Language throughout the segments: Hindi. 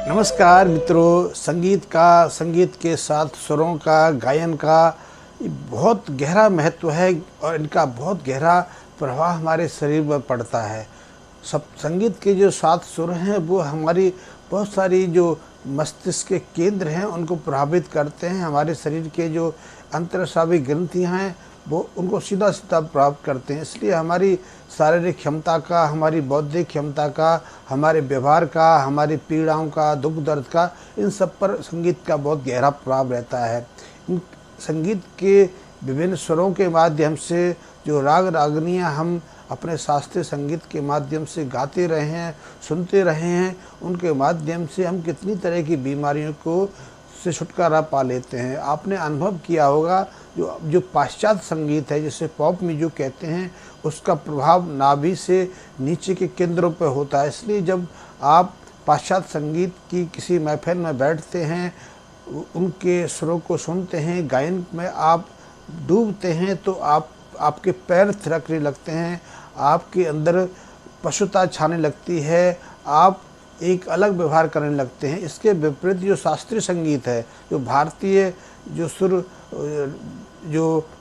नमस्कार मित्रों। संगीत के साथ सुरों का, गायन का बहुत गहरा महत्व है और इनका बहुत गहरा प्रभाव हमारे शरीर पर पड़ता है। सब संगीत के जो 7 सुर हैं वो हमारी बहुत सारी जो मस्तिष्क के केंद्र हैं उनको प्रभावित करते हैं। हमारे शरीर के जो अंतरस्रावी ग्रंथियाँ हैं वो उनको सीधा सीधा प्रभावित करते हैं। इसलिए हमारी शारीरिक क्षमता का, हमारी बौद्धिक क्षमता का, हमारे व्यवहार का, हमारी पीड़ाओं का, दुख दर्द का, इन सब पर संगीत का बहुत गहरा प्रभाव रहता है। इन संगीत के विभिन्न स्वरों के माध्यम से जो राग रागनियाँ हम अपने शास्त्रीय संगीत के माध्यम से गाते रहे हैं, सुनते रहे हैं, उनके माध्यम से हम कितनी तरह की बीमारियों को से छुटकारा पा लेते हैं। आपने अनुभव किया होगा जो पाश्चात्य संगीत है, जिसे पॉप म्यूजिक कहते हैं, उसका प्रभाव नाभि से नीचे के केंद्रों पर होता है। इसलिए जब आप पाश्चात्य संगीत की किसी महफिल में बैठते हैं, उनके सुरों को सुनते हैं, गायन में आप डूबते हैं, तो आपके पैर थिरकने लगते हैं, आपके अंदर पशुता छाने लगती है, आप एक अलग व्यवहार करने लगते हैं। इसके विपरीत जो शास्त्रीय संगीत है, जो भारतीय जो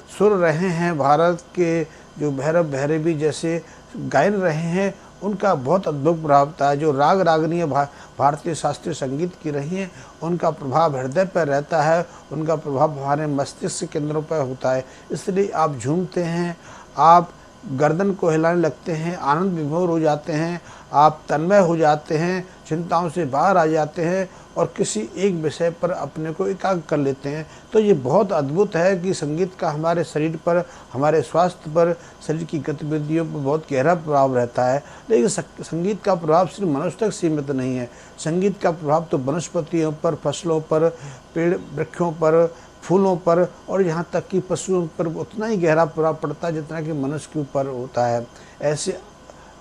सुर रहे हैं, भारत के जो भैरव भैरवी जैसे गायन रहे हैं, उनका बहुत अद्भुत प्रभाव था। जो राग रागनीय भारतीय शास्त्रीय संगीत की रही हैं, उनका प्रभाव हृदय पर रहता है, उनका प्रभाव हमारे मस्तिष्क केंद्रों पर होता है। इसलिए आप झूमते हैं, आप गर्दन को हिलाने लगते हैं, आनंद विभोर हो जाते हैं, आप तन्मय हो जाते हैं, चिंताओं से बाहर आ जाते हैं और किसी एक विषय पर अपने को एकाग्र कर लेते हैं। तो ये बहुत अद्भुत है कि संगीत का हमारे शरीर पर, हमारे स्वास्थ्य पर, शरीर की गतिविधियों पर बहुत गहरा प्रभाव रहता है। लेकिन संगीत का प्रभाव सिर्फ मनुष्य तक सीमित नहीं है। संगीत का प्रभाव तो वनस्पतियों पर, फसलों पर, पेड़ वृक्षों पर, फूलों पर और यहाँ तक कि पशुओं पर उतना ही गहरा प्रभाव पड़ता है जितना कि मनुष्य के ऊपर होता है।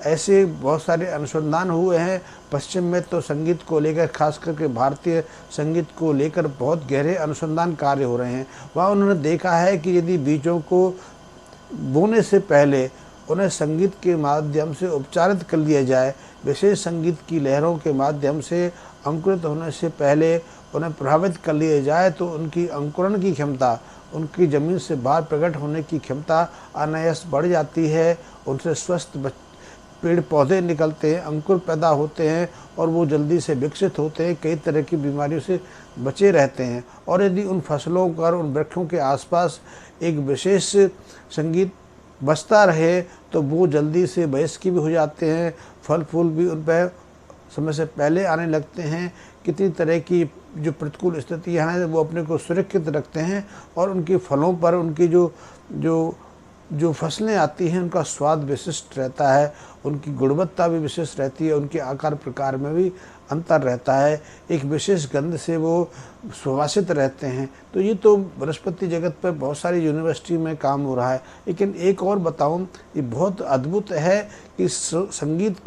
ऐसे बहुत सारे अनुसंधान हुए हैं। पश्चिम में तो संगीत को लेकर, खास करके भारतीय संगीत को लेकर बहुत गहरे अनुसंधान कार्य हो रहे हैं। वहाँ उन्होंने देखा है कि यदि बीजों को बोने से पहले उन्हें संगीत के माध्यम से उपचारित कर लिया जाए, विशेष संगीत की लहरों के माध्यम से अंकुरित होने से पहले उन्हें प्रभावित कर लिया जाए, तो उनकी अंकुरण की क्षमता, उनकी ज़मीन से बाहर प्रकट होने की क्षमता अनायास बढ़ जाती है। उनसे स्वस्थ पेड़ पौधे निकलते हैं, अंकुर पैदा होते हैं और वो जल्दी से विकसित होते हैं, कई तरह की बीमारियों से बचे रहते हैं। और यदि उन फसलों पर, उन वृक्षों के आसपास एक विशेष संगीत बजता रहे तो वो जल्दी से वयस्क भी हो जाते हैं, फल फूल भी उन पर समय से पहले आने लगते हैं। कितनी तरह की जो प्रतिकूल स्थितियाँ हैं वो अपने को सुरक्षित रखते हैं और उनके फलों पर, उनकी जो फसलें आती हैं उनका स्वाद विशिष्ट रहता है, उनकी गुणवत्ता भी विशिष्ट रहती है, उनके आकार प्रकार में भी अंतर रहता है, एक विशेष गंध से वो सुवासित रहते हैं। तो ये तो वनस्पति जगत पर बहुत सारी यूनिवर्सिटी में काम हो रहा है। लेकिन एक और बताऊं, ये बहुत अद्भुत है कि संगीत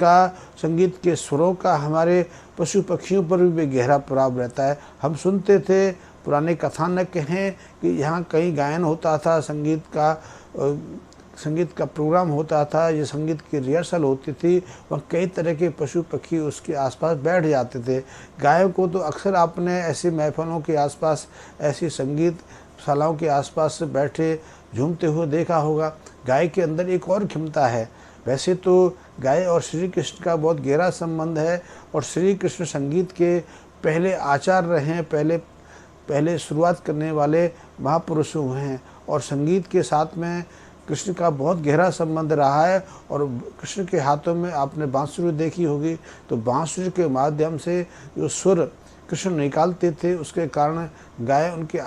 के सुरों का हमारे पशु पक्षियों पर भी गहरा प्रभाव रहता है। हम सुनते थे, पुराने कथानक हैं कि यहाँ कहीं गायन होता था, संगीत का प्रोग्राम होता था, ये संगीत की रिहर्सल होती थी, वहाँ कई तरह के पशु पक्षी उसके आसपास बैठ जाते थे। गायों को तो अक्सर आपने ऐसी महफिलों के आसपास, ऐसी संगीत शालाओं के आसपास बैठे झूमते हुए देखा होगा। गाय के अंदर एक और क्षमता है। वैसे तो गाय और श्री कृष्ण का बहुत गहरा संबंध है और श्री कृष्ण संगीत के पहले आचार्य रहे हैं, पहले शुरुआत करने वाले महापुरुष हुए हैं और संगीत के साथ में कृष्ण का बहुत गहरा संबंध रहा है। और कृष्ण के हाथों में आपने बांसुरी देखी होगी, तो बांसुरी के माध्यम से जो सुर कृष्ण निकालते थे, उसके कारण गाय उनके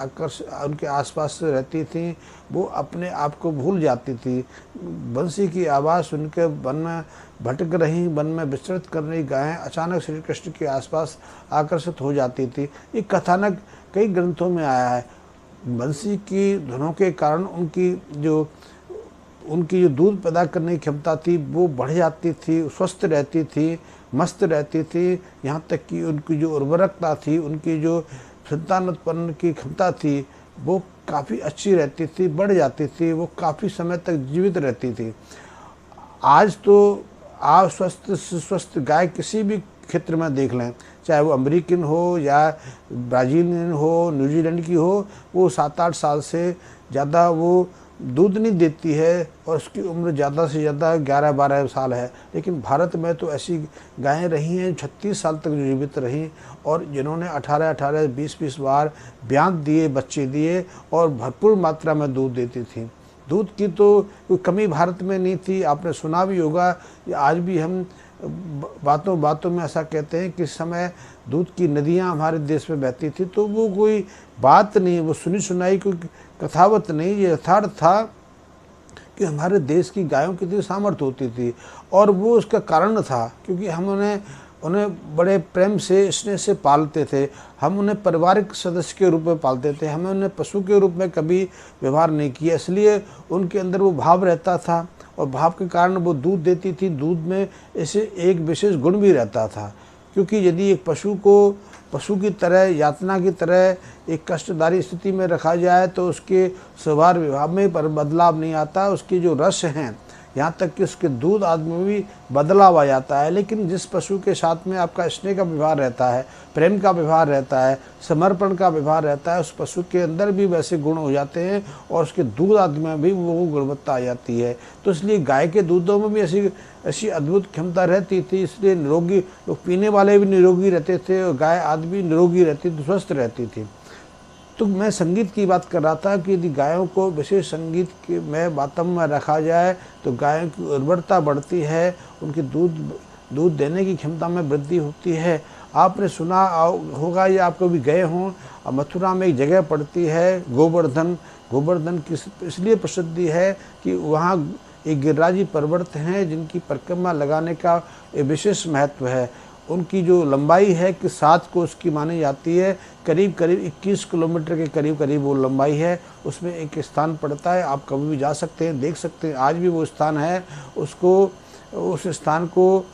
आसपास रहती थी, वो अपने आप को भूल जाती थी। बंसी की आवाज़ सुनकर वन में भटक रही, वन में विचरित कर रही गायें अचानक श्री कृष्ण के आसपास आकर्षित हो जाती थी। ये कथानक कई ग्रंथों में आया है। बंसी की धुनों के कारण उनकी जो दूध पैदा करने की क्षमता थी वो बढ़ जाती थी, स्वस्थ रहती थी, मस्त रहती थी। यहाँ तक कि उनकी जो उर्वरकता थी, उनकी जो संतान उत्पन्न की क्षमता थी वो काफ़ी अच्छी रहती थी, बढ़ जाती थी, वो काफ़ी समय तक जीवित रहती थी। आज तो आप स्वस्थ गाय किसी भी क्षेत्र में देख लें, चाहे वो अमेरिकन हो या ब्राज़ीलियन हो, न्यूजीलैंड की हो, वो 7-8 साल से ज़्यादा वो दूध नहीं देती है और उसकी उम्र ज़्यादा से ज़्यादा 11-12 साल है। लेकिन भारत में तो ऐसी गायें रही हैं 36 साल तक जीवित रहीं और जिन्होंने 18-18, 20-20 बार ब्यान दिए, बच्चे दिए और भरपूर मात्रा में दूध देती थीं। दूध की तो कोई कमी भारत में नहीं थी। आपने सुना भी होगा, आज भी हम बातों बातों में ऐसा कहते हैं कि इस समय दूध की नदियां हमारे देश में बहती थी, तो वो कोई बात नहीं, वो सुनी सुनाई कोई कथावत नहीं, ये यथार्थ था कि हमारे देश की गायों की इतनी सामर्थ्य होती थी। और वो उसका कारण था क्योंकि हम उन्हें बड़े प्रेम से, स्नेह से पालते थे। हम उन्हें पारिवारिक सदस्य के रूप में पालते थे, हमें उन्हें पशु के रूप में कभी व्यवहार नहीं किया, इसलिए उनके अंदर वो भाव रहता था और भाव के कारण वो दूध देती थी। दूध में ऐसे एक विशेष गुण भी रहता था, क्योंकि यदि एक पशु की तरह, यातना की तरह एक कष्टदायी स्थिति में रखा जाए तो उसके स्वभाव विभाव में पर बदलाव नहीं आता, उसके जो रस हैं, यहाँ तक कि उसके दूध आदि में भी बदलाव आ जाता है। लेकिन जिस पशु के साथ में आपका स्नेह का व्यवहार रहता है, प्रेम का व्यवहार रहता है, समर्पण का व्यवहार रहता है, उस पशु के अंदर भी वैसे गुण हो जाते हैं और उसके दूध आदि में भी वो गुणवत्ता आ जाती है। तो इसलिए गाय के दूधों में भी ऐसी अद्भुत क्षमता रहती थी, इसलिए निरोगी लोग, पीने वाले भी निरोगी रहते थे और गाय आदि भी निरोगी रहती थी, स्वस्थ रहती थी। तो मैं संगीत की बात कर रहा था कि यदि गायों को विशेष संगीत के में बातम में रखा जाए तो गायों की उर्वरता बढ़ती है, उनकी दूध देने की क्षमता में वृद्धि होती है। आपने सुना होगा या आप कभी गए हों, मथुरा में एक जगह पड़ती है गोवर्धन की इसलिए प्रसिद्धि है कि वहाँ एक गिरिराजी पर्वत हैं जिनकी परिक्रमा लगाने का एक विशेष महत्व है। उनकी जो लंबाई है कि 7 कोस की मानी जाती है, करीब 21 किलोमीटर के करीब वो लंबाई है। उसमें एक स्थान पड़ता है, आप कभी भी जा सकते हैं, देख सकते हैं, आज भी वो स्थान है। उस स्थान को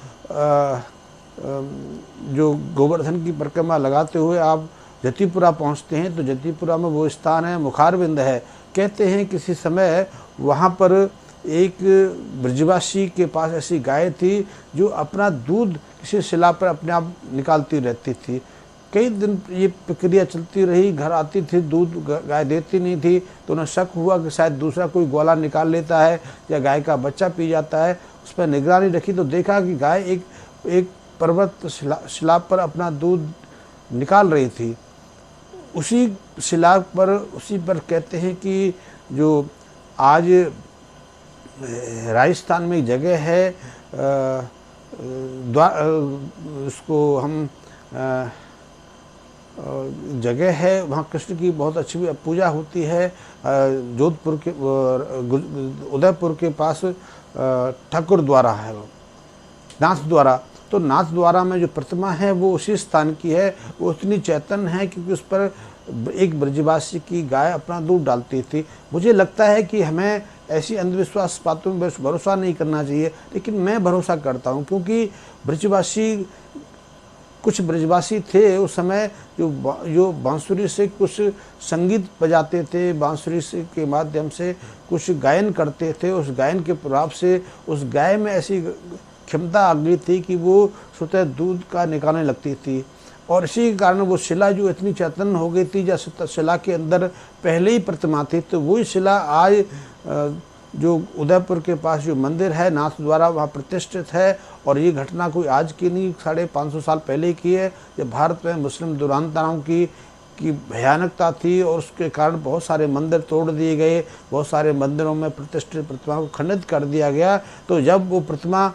जो गोवर्धन की परिक्रमा लगाते हुए आप जतिपुरा पहुंचते हैं तो जतिपुरा में वो स्थान है, मुखारविंद है। कहते हैं किसी समय वहाँ पर एक ब्रजवासी के पास ऐसी गाय थी जो अपना दूध किसी शिला पर अपने आप निकालती रहती थी। कई दिन ये प्रक्रिया चलती रही, घर आती थी, दूध गाय देती नहीं थी, तो उन्हें शक हुआ कि शायद दूसरा कोई ग्वाला निकाल लेता है या गाय का बच्चा पी जाता है। उस पर निगरानी रखी तो देखा कि गाय एक पर्वत शिला पर अपना दूध निकाल रही थी। उसी शिला पर, उसी पर कहते हैं कि जो आज राजस्थान में एक जगह है, उसको हम जगह है, वहाँ कृष्ण की बहुत अच्छी पूजा होती है। जोधपुर के उदयपुर के पास ठाकुर द्वारा है, नाथ द्वारा। तो नाथ द्वारा में जो प्रतिमा है वो उसी स्थान की है। वो उतनी चैतन्य है क्योंकि उस पर एक ब्रजवासी की गाय अपना दूध डालती थी। मुझे लगता है कि हमें ऐसी अंधविश्वास बातों में भरोसा नहीं करना चाहिए, लेकिन मैं भरोसा करता हूँ क्योंकि कुछ ब्रजवासी थे उस समय जो बांसुरी से कुछ संगीत बजाते थे, बांसुरी से के माध्यम से कुछ गायन करते थे। उस गायन के प्रभाव से उस गाय में ऐसी क्षमता आ गई थी कि वो स्वतः दूध का निकालने लगती थी और इसी के कारण वो शिला जो इतनी चैतन्य हो गई थी, जैसे शिला के अंदर पहले ही प्रतिमा थी। तो वही शिला आज जो उदयपुर के पास जो मंदिर है नाथ द्वारा, वहाँ प्रतिष्ठित है। और ये घटना कोई आज की नहीं, 550 साल पहले की है, जब भारत में मुस्लिम दुरांतनाओं की भयानकता थी और उसके कारण बहुत सारे मंदिर तोड़ दिए गए, बहुत सारे मंदिरों में प्रतिष्ठित प्रतिमा को खंडित कर दिया गया। तो जब वो प्रतिमा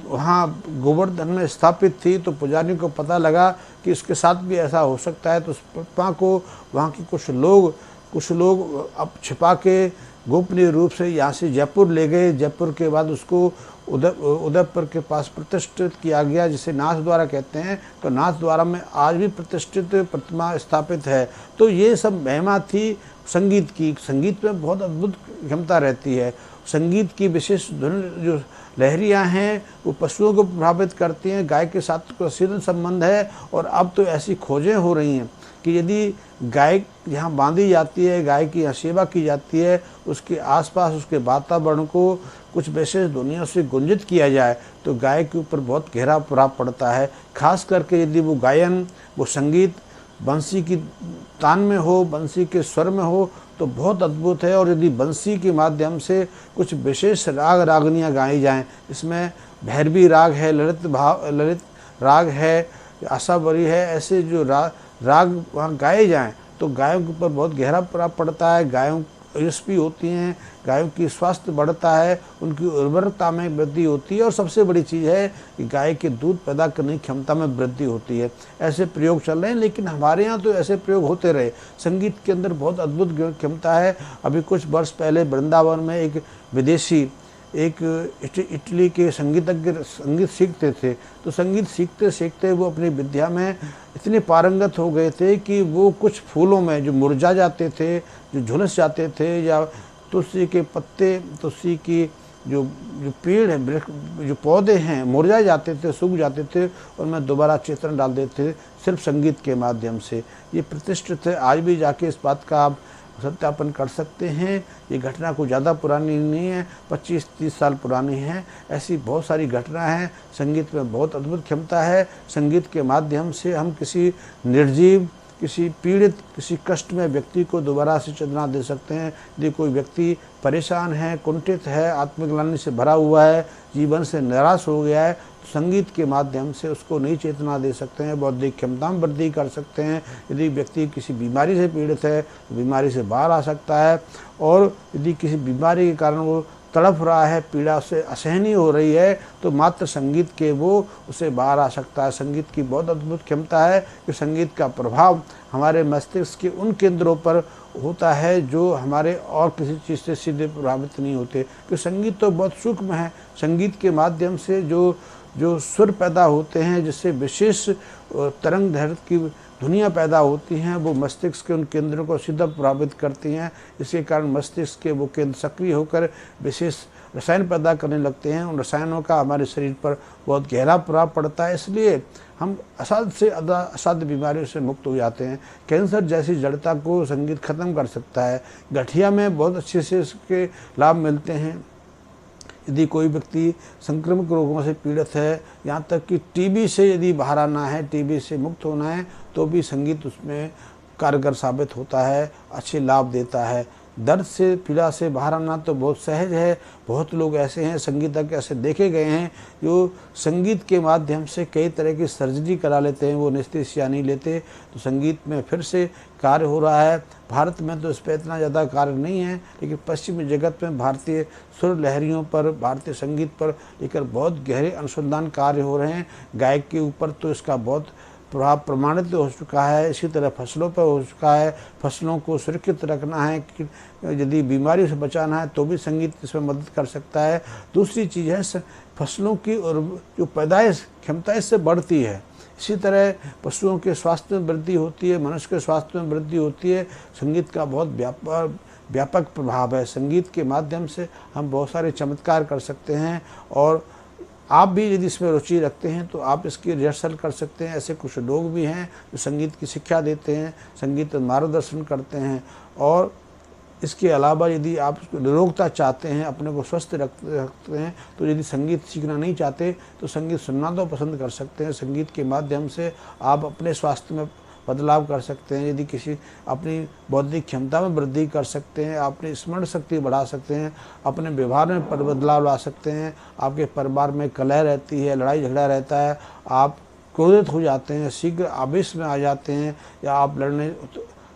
वहाँ गोवर्धन में स्थापित थी तो पुजारी को पता लगा कि इसके साथ भी ऐसा हो सकता है। तो उस प्रतिमा को वहाँ के कुछ लोग अब छिपा के गोपनीय रूप से यहाँ से जयपुर ले गए। जयपुर के बाद उसको उदयपुर के पास प्रतिष्ठित किया गया, जिसे नाथ द्वारा कहते हैं। तो नाथ द्वारा में आज भी प्रतिष्ठित प्रतिमा स्थापित है। तो ये सब महिमा थी संगीत की। संगीत में बहुत अद्भुत क्षमता रहती है। संगीत की विशेष धुन जो लहरियाँ हैं वो पशुओं को प्रभावित करती हैं। गाय के साथ तो सीधा संबंध है और अब तो ऐसी खोजें हो रही हैं कि यदि गाय यहाँ बांधी जाती है, गाय की यहाँ सेवा की जाती है, उसके आसपास उसके वातावरण को कुछ विशेष ध्वनियों से गुंजित किया जाए तो गाय के ऊपर बहुत गहरा प्रभाव पड़ता है। खास करके यदि वो गायन, वो संगीत बंसी की तान में हो, बंसी के स्वर में हो तो बहुत अद्भुत है। और यदि बंसी के माध्यम से कुछ विशेष राग रागनियाँ गाई जाएं, इसमें भैरवी राग है, ललित राग है, आशावरी है, ऐसे जो राग वहाँ गाए जाएं तो गायों के ऊपर बहुत गहरा प्रभाव पड़ता है। गायों यशस्वी होती हैं, गायों की स्वास्थ्य बढ़ता है, उनकी उर्वरता में वृद्धि होती है और सबसे बड़ी चीज़ है कि गाय के दूध पैदा करने की क्षमता में वृद्धि होती है। ऐसे प्रयोग चल रहे हैं, लेकिन हमारे यहाँ तो ऐसे प्रयोग होते रहे। संगीत के अंदर बहुत अद्भुत क्षमता है। अभी कुछ वर्ष पहले वृंदावन में एक विदेशी, एक इटली के संगीतज्ञ संगीत सीखते थे, तो संगीत सीखते सीखते वो अपनी विद्या में इतने पारंगत हो गए थे कि वो कुछ फूलों में जो मुरझा जाते थे, जो झुलस जाते थे, या तुलसी के पत्ते, तुलसी की जो जो पेड़ है, जो पौधे हैं मुरझा जाते थे, सूख जाते थे, और मैं दोबारा चेतन डाल देते थे सिर्फ संगीत के माध्यम से। ये प्रतिष्ठित है, आज भी जाके इस बात का आप सत्यापन कर सकते हैं। ये घटना कोई ज़्यादा पुरानी नहीं है, 25-30 साल पुरानी है। ऐसी बहुत सारी घटना है। संगीत में बहुत अद्भुत क्षमता है। संगीत के माध्यम से हम किसी निर्जीव, किसी पीड़ित, किसी कष्ट में व्यक्ति को दोबारा से चेतना दे सकते हैं। यदि कोई व्यक्ति परेशान है, कुंठित है, आत्मग्लानि से भरा हुआ है, जीवन से निराश हो गया है, तो संगीत के माध्यम से उसको नई चेतना दे सकते हैं, बौद्धिक क्षमता में वृद्धि कर सकते हैं। यदि व्यक्ति किसी बीमारी से पीड़ित है तो बीमारी से बाहर आ सकता है, और यदि किसी बीमारी के कारण वो तड़प रहा है, पीड़ा से असहनीय हो रही है, तो मात्र संगीत के वो उसे बाहर आ सकता है। संगीत की बहुत अद्भुत क्षमता है कि संगीत का प्रभाव हमारे मस्तिष्क के उन केंद्रों पर होता है जो हमारे और किसी चीज़ से सीधे प्रभावित नहीं होते। क्योंकि संगीत तो बहुत सूक्ष्म है। संगीत के माध्यम से जो सुर पैदा होते हैं, जिससे विशेष तरंग दैर्घ्य की ध्वनियाँ पैदा होती हैं, वो मस्तिष्क के उन केंद्रों को सीधा प्रभावित करती हैं। इसके कारण मस्तिष्क के वो केंद्र सक्रिय होकर विशेष रसायन पैदा करने लगते हैं। उन रसायनों का हमारे शरीर पर बहुत गहरा प्रभाव पड़ता है। इसलिए हम असाध्य से असाध्य बीमारियों से मुक्त हो जाते हैं। कैंसर जैसी जड़ता को संगीत खत्म कर सकता है। गठिया में बहुत अच्छे से इसके लाभ मिलते हैं। यदि कोई व्यक्ति संक्रामक रोगों से पीड़ित है, यहाँ तक कि टीबी से यदि बाहर आना है, टीबी से मुक्त होना है, तो भी संगीत उसमें कारगर साबित होता है, अच्छे लाभ देता है। दर्द से, पीड़ा से बाहर आना तो बहुत सहज है। बहुत लोग ऐसे हैं, संगीतज्ञ ऐसे देखे गए हैं जो संगीत के माध्यम से कई तरह की सर्जरी करा लेते हैं, वो एनेस्थीसिया नहीं लेते। तो संगीत में फिर से कार्य हो रहा है। भारत में तो इस पर इतना ज़्यादा कार्य नहीं है, लेकिन पश्चिमी जगत में भारतीय सुर लहरियों पर, भारतीय संगीत पर लेकर बहुत गहरे अनुसंधान कार्य हो रहे हैं। गायक के ऊपर तो इसका बहुत प्रभाव प्रमाणित हो चुका है। इसी तरह फसलों पर हो चुका है। फसलों को सुरक्षित रखना है, कि यदि बीमारी से बचाना है तो भी संगीत इसमें मदद कर सकता है। दूसरी चीज़ है फसलों की और जो पैदाइश क्षमता इससे बढ़ती है। इसी तरह पशुओं के स्वास्थ्य में वृद्धि होती है, मनुष्य के स्वास्थ्य में वृद्धि होती है। संगीत का बहुत व्यापक प्रभाव है। संगीत के माध्यम से हम बहुत सारे चमत्कार कर सकते हैं, और आप भी यदि इसमें रुचि रखते हैं तो आप इसकी रिहर्सल कर सकते हैं। ऐसे कुछ लोग भी हैं जो संगीत की शिक्षा देते हैं, संगीत मार्गदर्शन करते हैं। और इसके अलावा यदि आप निरोगता चाहते हैं, अपने को स्वस्थ रखते हैं, तो यदि संगीत सीखना नहीं चाहते तो संगीत सुनना तो पसंद कर सकते हैं। संगीत के माध्यम से आप अपने स्वास्थ्य में बदलाव कर सकते हैं। यदि किसी अपनी बौद्धिक क्षमता में वृद्धि कर सकते हैं, अपनी स्मरण शक्ति बढ़ा सकते हैं, अपने व्यवहार में बदलाव ला सकते हैं। आपके परिवार में कलह रहती है, लड़ाई झगड़ा रहता है, आप क्रोधित हो जाते हैं, शीघ्र आवेश में आ जाते हैं, या आप लड़ने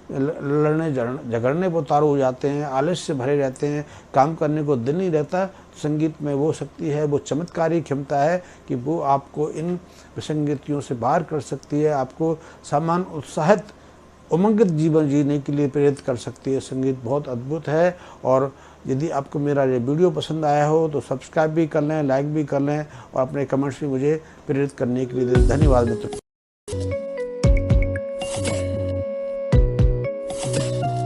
झगड़ने पर उतारू हो जाते हैं, आलस्य से भरे रहते हैं, काम करने को दिल नहीं रहता। संगीत में वो शक्ति है, वो चमत्कारी क्षमता है कि वो आपको इन विसंगतियों से बाहर कर सकती है, आपको सामान्य उत्साहित उमंगित जीवन जीने के लिए प्रेरित कर सकती है। संगीत बहुत अद्भुत है। और यदि आपको मेरा ये वीडियो पसंद आया हो तो सब्सक्राइब भी कर लें, लाइक भी कर लें, और अपने कमेंट्स भी मुझे प्रेरित करने के लिए धन्यवाद मित्रों।